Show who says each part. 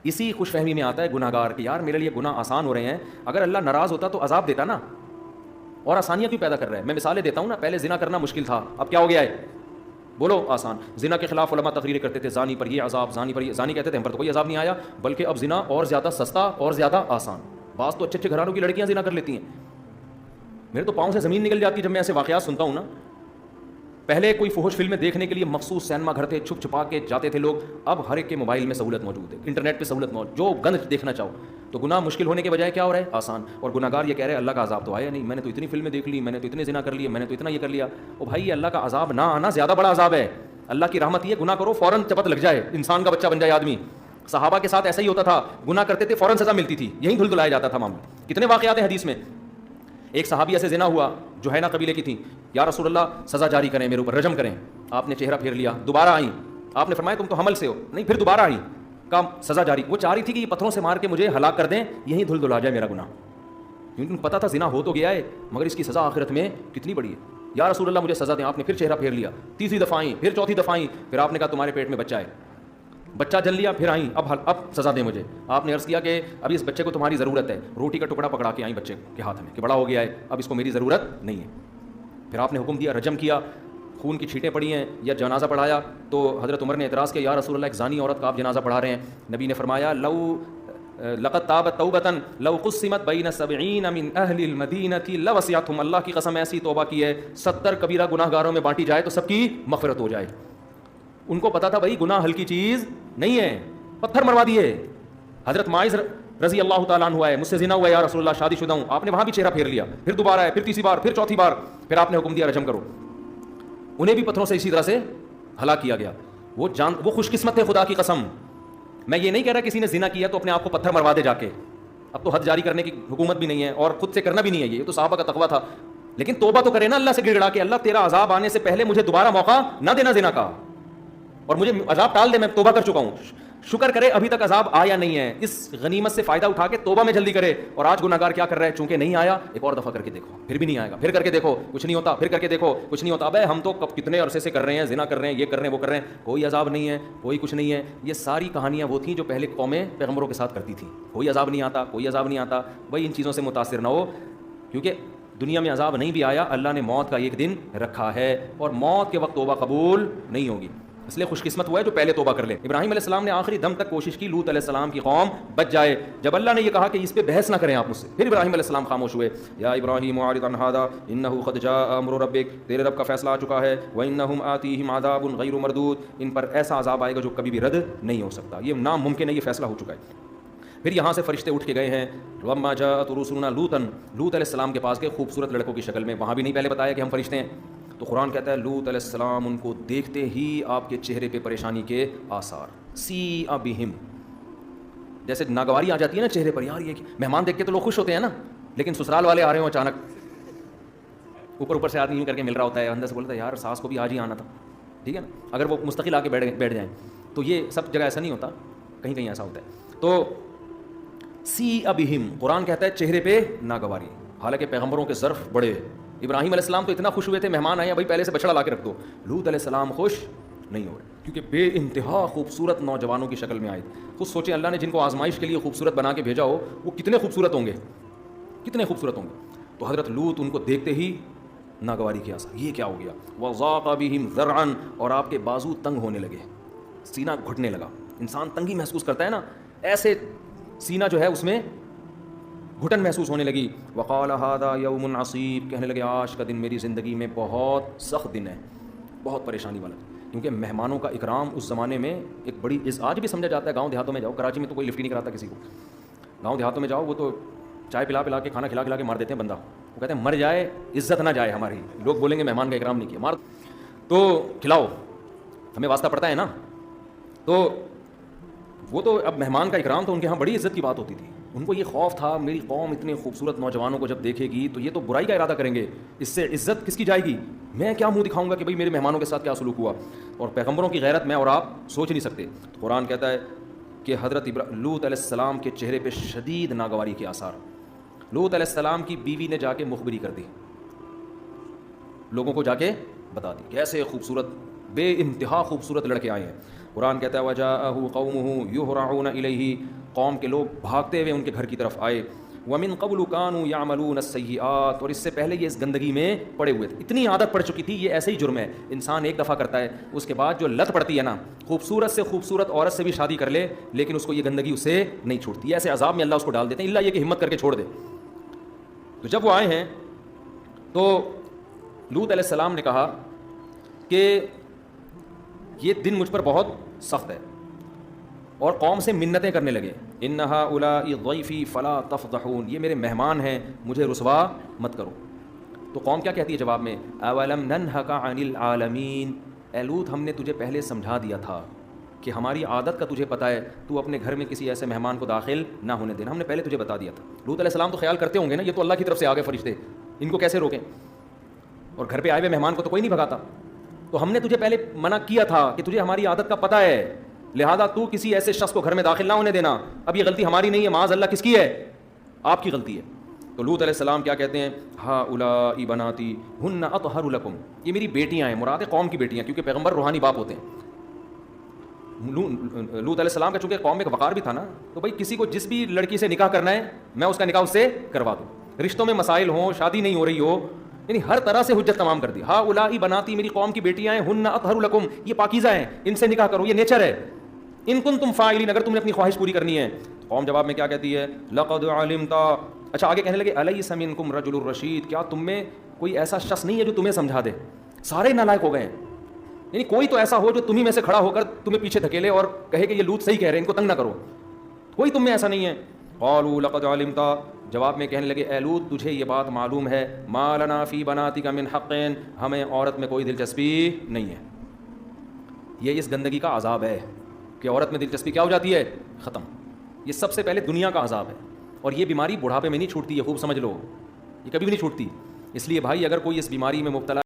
Speaker 1: اسی خوش فہمی میں آتا ہے گناہ گار کہ یار میرے لیے گناہ آسان ہو رہے ہیں، اگر اللہ ناراض ہوتا تو عذاب دیتا نا، اور آسانیاں کیوں پیدا کر رہا ہے؟ میں مثالیں دیتا ہوں نا، پہلے زنا کرنا مشکل تھا، اب کیا ہو گیا ہے؟ بولو آسان۔ زنا کے خلاف علماء تقریریں کرتے تھے، زانی پر یہ عذاب، زانی پر یہ، زانی کہتے تھے ہم پر تو کوئی عذاب نہیں آیا، بلکہ اب زنا اور زیادہ سستا اور زیادہ آسان۔ بعض تو اچھے اچھے گھرانوں کی لڑکیاں زنا کر لیتی ہیں، میرے تو پاؤں سے زمین نکل جاتی ہے جب میں ایسے واقعات سنتا ہوں نا۔ پہلے کوئی فحش فلمیں دیکھنے کے لیے مخصوص سینما گھر تھے، چھپ چھپا کے جاتے تھے لوگ، اب ہر ایک کے موبائل میں سہولت موجود ہے، انٹرنیٹ پہ سہولت موجود، جو گند دیکھنا چاہو۔ تو گناہ مشکل ہونے کے بجائے کیا ہو رہا ہے؟ آسان۔ اور گناہ گار یہ کہہ رہے ہیں اللہ کا عذاب تو آیا نہیں، میں نے تو اتنی فلمیں دیکھ لی، میں نے تو اتنے زنا کر لیے، میں نے تو اتنا یہ کر لیا۔ او بھائی یہ اللہ کا عذاب نہ آنا زیادہ بڑا عذاب ہے۔ اللہ کی رحمت یہ گناہ کرو فوراً چپت لگ جائے، انسان کا بچہ بن جائے آدمی۔ صحابہ کے ساتھ ایسا ہی ہوتا تھا، گناہ کرتے تھے فوراً سزا ملتی تھی، یہیں دھل دھلایا جاتا تھا معاملہ۔ کتنے واقعات ہیں حدیث میں۔ ایک صحابیہ سے زنا ہوا جو ہے نا قبیلے کی تھی، یا رسول اللہ سزا جاری کریں میرے اوپر، رجم کریں۔ آپ نے چہرہ پھیر لیا، دوبارہ آئیں، آپ نے فرمایا تم تو حمل سے ہو، نہیں پھر دوبارہ آئیں، کام سزا جاری۔ وہ چاہ رہی تھی کہ یہ پتھروں سے مار کے مجھے ہلاک کر دیں، یہیں دھل دھلا جائے میرا گناہ، کیونکہ پتا تھا زنا ہو تو گیا ہے مگر اس کی سزا آخرت میں کتنی بڑی ہے۔ یا رسول اللہ مجھے سزا دیں۔ آپ نے پھر چہرہ پھیر لیا، تیسری دفعہ آئیں، پھر چوتھی دفعہ آئیں، پھر آپ نے کہا تمہارے پیٹ میں بچہ ہے، بچہ جن لیا، پھر آئیں، اب سزا دیں مجھے۔ آپ نے عرض کیا کہ ابھی اس بچے کو تمہاری ضرورت ہے، روٹی کا ٹکڑا پکڑا کے آئیں بچے کے ہاتھ میں کہ بڑا ہو گیا ہے، اب اس کو میری ضرورت نہیں ہے۔ پھر آپ نے حکم دیا، رجم کیا، خون کی چھینٹیں پڑی ہیں یا جنازہ پڑھایا۔ تو حضرت عمر نے اعتراض کیا، یا رسول اللہ ایک زانی عورت کا آپ جنازہ پڑھا رہے ہیں۔ نبی نے فرمایا لقد تابت توبۃ لو قسمت بین 70 من اہل المدینہ لوسعتهم، اللہ کی قسم ایسی توبہ کی ہے 70 کبیرہ گناہ گاروں میں بانٹی جائے تو سب کی مغفرت ہو جائے۔ ان کو پتا تھا بھائی گناہ ہلکی چیز نہیں ہے، پتھر مروا دیے۔ حضرت معاذ رضی اللہ تعالیٰ عنہ ہے، مجھ سے زنا ہوا ہے یا رسول اللہ، شادی شدہ ہوں۔ آپ نے وہاں بھی چہرہ پھیر لیا، پھر دوبارہ ہے، پھر تیسری بار، پھر چوتھی بار، پھر آپ نے حکم دیا رجم کرو۔ انہیں بھی پتھروں سے اسی طرح سے ہلاک کیا گیا۔ وہ خوش قسمت تھے خدا کی قسم۔ میں یہ نہیں کہہ رہا کسی نے زنا کیا تو اپنے آپ کو پتھر مروا دے جا کے، اب تو حد جاری کرنے کی حکومت بھی نہیں ہے اور خود سے کرنا بھی نہیں ہے، یہ تو صحابہ کا تقویٰ تھا۔ لیکن توبہ تو کرے نا اللہ سے گڑ گڑا کے، اللہ تیرا عذاب آنے سے پہلے مجھے دوبارہ موقع نہ دینا زنا کا، اور مجھے عذاب ٹال دے، میں توبہ کر چکا ہوں۔ شکر کرے ابھی تک عذاب آیا نہیں ہے، اس غنیمت سے فائدہ اٹھا کے توبہ میں جلدی کرے۔ اور آج گناہ گار کیا کر رہا ہے؟ چونکہ نہیں آیا، ایک اور دفعہ کر کے دیکھو، پھر بھی نہیں آئے گا، پھر کر کے دیکھو کچھ نہیں ہوتا، پھر کر کے دیکھو کچھ نہیں ہوتا۔ ابے ہم تو کتنے عرصے سے کر رہے ہیں، زنا کر رہے ہیں، یہ کر رہے ہیں، وہ کر رہے ہیں، کوئی عذاب نہیں ہے، کوئی کچھ نہیں ہے۔ یہ ساری کہانیاں وہ تھیں جو پہلے قومیں پیغمبروں کے ساتھ کرتی تھیں، کوئی عذاب نہیں آتا، کوئی عذاب نہیں آتا۔ بھائی ان چیزوں سے متاثر نہ ہو، کیونکہ دنیا میں عذاب نہیں بھی آیا، اللہ نے موت کا ایک دن رکھا ہے، اور موت کے وقت توبہ قبول نہیں ہوگی، اس لیے خوش قسمت ہوا ہے جو پہلے توبہ کر لے۔ ابراہیم علیہ السلام نے آخری دم تک کوشش کی لوط علیہ السلام کی قوم بچ جائے۔ جب اللہ نے یہ کہا کہ اس پہ بحث نہ کریں آپ مجھ سے، پھر ابراہیم علیہ السلام خاموش ہوئے۔ یا ابراہیم اعرض عن ھذا انہ قد جاء امر ربک، تیرے رب کا فیصلہ آ چکا ہے۔ وانہم آتیہم عذاب غیر مردود، ان پر ایسا عذاب آئے گا جو کبھی بھی رد نہیں ہو سکتا، یہ ناممکن ہے، یہ فیصلہ ہو چکا ہے۔ پھر یہاں سے فرشتے اٹھ کے گئے ہیں، وَمَّا جَاءَتْ رُسُلُنَا لُوطًا، لوط علیہ السلام کے پاس گئے خوبصورت لڑکوں کی شکل میں، وہاں بھی نہیں پہلے بتایا کہ ہم فرشتے ہیں۔ تو قرآن کہتا ہے لوط علیہ السلام ان کو دیکھتے ہی آپ کے چہرے پہ پریشانی کے آثار، سیء بہم، جیسے ناگواری آ جاتی ہے نا چہرے پر، یار یہ مہمان دیکھ کے تو لوگ خوش ہوتے ہیں نا، لیکن سسرال والے آ رہے ہوں اچانک، اوپر سے آدمی یوں کر کے مل رہا ہوتا ہے، اندر سے بولتا ہے یار ساس کو بھی آج ہی آنا تھا، ٹھیک ہے نا، اگر وہ مستقل آ کے بیٹھ جائیں تو یہ سب جگہ ایسا نہیں ہوتا، کہیں کہیں ایسا ہوتا ہے۔ تو سیء بہم، قرآن کہتا ہے چہرے پہ ناگواری، حالانکہ پیغمبروں کے ظرف بڑے۔ ابراہیم علیہ السلام تو اتنا خوش ہوئے تھے، مہمان آئے ہیں بھائی پہلے سے بچڑا لا کے رکھ دو، لوط علیہ السلام خوش نہیں ہوئے کیونکہ بے انتہا خوبصورت نوجوانوں کی شکل میں آئے۔ خود سوچیں اللہ نے جن کو آزمائش کے لیے خوبصورت بنا کے بھیجا ہو وہ کتنے خوبصورت ہوں گے، کتنے خوبصورت ہوں گے۔ تو حضرت لوط ان کو دیکھتے ہی ناگواری کے آثار، یہ کیا ہو گیا، وضاق بہم ذرعا، اور آپ کے بازو تنگ ہونے لگے، سینہ گھٹنے لگا، انسان تنگی محسوس کرتا ہے نا، ایسے سینہ جو ہے اس میں گھٹن محسوس ہونے لگی۔ وقال ھذا یوم عصیب، کہنے لگے آج کا دن میری زندگی میں بہت سخت دن ہے، بہت پریشانی والا، کیونکہ مہمانوں کا اکرام اس زمانے میں ایک بڑی آج بھی سمجھا جاتا ہے۔ گاؤں دیہاتوں میں جاؤ، کراچی میں تو کوئی لفٹ ہی نہیں کراتا کسی کو، گاؤں دیہاتوں میں جاؤ وہ تو چائے پلا پلا کے کھانا کھلا کھلا کے مار دیتے ہیں بندہ، وہ کہتے ہیں مر جائے عزت نہ جائے ہماری، لوگ بولیں گے مہمان کا اکرام نہیں کیا، مار تو کھلاؤ، ہمیں واسطہ پڑتا ہے نا۔ تو وہ تو اب مہمان کا اکرام تو ان کے ہاں بڑی عزت کی بات ہوتی تھی، ان کو یہ خوف تھا میری قوم اتنے خوبصورت نوجوانوں کو جب دیکھے گی تو یہ تو برائی کا ارادہ کریں گے، اس سے عزت کس کی جائے گی، میں کیا منہ دکھاؤں گا کہ بھئی میرے مہمانوں کے ساتھ کیا سلوک ہوا، اور پیغمبروں کی غیرت میں اور آپ سوچ نہیں سکتے۔ تو قرآن کہتا ہے کہ حضرت لوط علیہ السلام کے چہرے پہ شدید ناگواری کے آثار۔ لوط علیہ السلام کی بیوی نے جا کے مخبری کر دی، لوگوں کو جا کے بتا دی کہ ایسے خوبصورت بے انتہا خوبصورت لڑکے آئے ہیں۔ قرآن کہتا ہے وجاءہ قومہ یہرعون الیہ، قوم کے لوگ بھاگتے ہوئے ان کے گھر کی طرف آئے. ومن قبل كانوا يعملون السيئات، اور اس سے پہلے یہ اس گندگی میں پڑے ہوئے تھے، اتنی عادت پڑ چکی تھی. یہ ایسے ہی جرم ہے، انسان ایک دفعہ کرتا ہے، اس کے بعد جو لت پڑتی ہے نا، خوبصورت سے خوبصورت عورت سے بھی شادی کر لے لیکن اس کو یہ گندگی اس سے نہیں چھوٹتی. ایسے عذاب میں اللہ اس کو ڈال دیتے ہیں، اللہ یہ کہ ہمت کر کے چھوڑ دے. تو جب وہ آئے ہیں تو لوط علیہ السلام نے کہا کہ یہ دن مجھ پر بہت سخت ہے، اور قوم سے منتیں کرنے لگے. ان هؤلاء ضیفی فلا تفضحون، یہ میرے مہمان ہیں، مجھے رسوا مت کرو. تو قوم کیا کہتی ہے جواب میں؟ اولم ننهک عن العالمین، اے لوط ہم نے تجھے پہلے سمجھا دیا تھا کہ ہماری عادت کا تجھے پتہ ہے، تو اپنے گھر میں کسی ایسے مہمان کو داخل نہ ہونے دینا، ہم نے پہلے تجھے بتا دیا تھا. لوط علیہ السلام تو خیال کرتے ہوں گے نا، یہ تو اللہ کی طرف سے آ گئے فرشتے، ان کو کیسے روکیں، اور گھر پہ آئے ہوئے مہمان کو تو کوئی نہیں بھگاتا. تو ہم نے تجھے پہلے منع کیا تھا کہ تجھے ہماری عادت کا پتہ ہے، لہذا تو کسی ایسے شخص کو گھر میں داخل نہ ہونے دینا. اب یہ غلطی ہماری نہیں ہے، معاذ اللہ کس کی ہے؟ آپ کی غلطی ہے. تو لوط علیہ السلام کیا کہتے ہیں؟ ہؤلاء بناتی ہن اطہر لکم، یہ میری بیٹیاں ہیں، مراد ہے قوم کی بیٹیاں، کیونکہ پیغمبر روحانی باپ ہوتے ہیں. لوط علیہ السلام کا چونکہ قوم میں ایک وقار بھی تھا نا، تو بھائی کسی کو جس بھی لڑکی سے نکاح کرنا ہے میں اس کا نکاح اس سے کروا دوں، رشتوں میں مسائل ہوں، شادی نہیں ہو رہی ہو، یعنی ہر طرح سے حجت تمام کر دی. ہؤلاء بناتی، میری قوم کی بیٹیاں ہیں، ہن اطہر لکم، یہ پاکیزہ ہیں، ان سے نکاح کرو، یہ نیچر ہے. ان کنتم فاعلین، اگر تم نے اپنی خواہش پوری کرنی ہے. قوم جواب میں کیا کہتی ہے؟ لقد علمت، اچھا آگے کہنے لگے الیس منکم رجل الرشید، کیا تم میں کوئی ایسا شخص نہیں ہے جو تمہیں سمجھا دے؟ سارے نالائق ہو گئے ہیں، یعنی کوئی تو ایسا ہو جو تمہیں میں سے کھڑا ہو کر تمہیں پیچھے دھکیلے اور کہے کہ یہ لوط صحیح کہہ رہے ہیں، ان کو تنگ نہ کرو. کوئی تم میں ایسا نہیں ہے. قالوا لقد علمت، جواب میں کہنے لگے اے لوط تجھے یہ بات معلوم ہے، ما لنا فی بناتک من حق، ہمیں عورت میں کوئی دلچسپی نہیں ہے. یہ اس گندگی کا عذاب ہے کہ عورت میں دلچسپی کیا ہو جاتی ہے؟ ختم. یہ سب سے پہلے دنیا کا عذاب ہے، اور یہ بیماری بڑھاپے میں نہیں چھوٹتی ہے، خوب سمجھ لو، یہ کبھی بھی نہیں چھوٹتی. اس لیے بھائی اگر کوئی اس بیماری میں مبتلا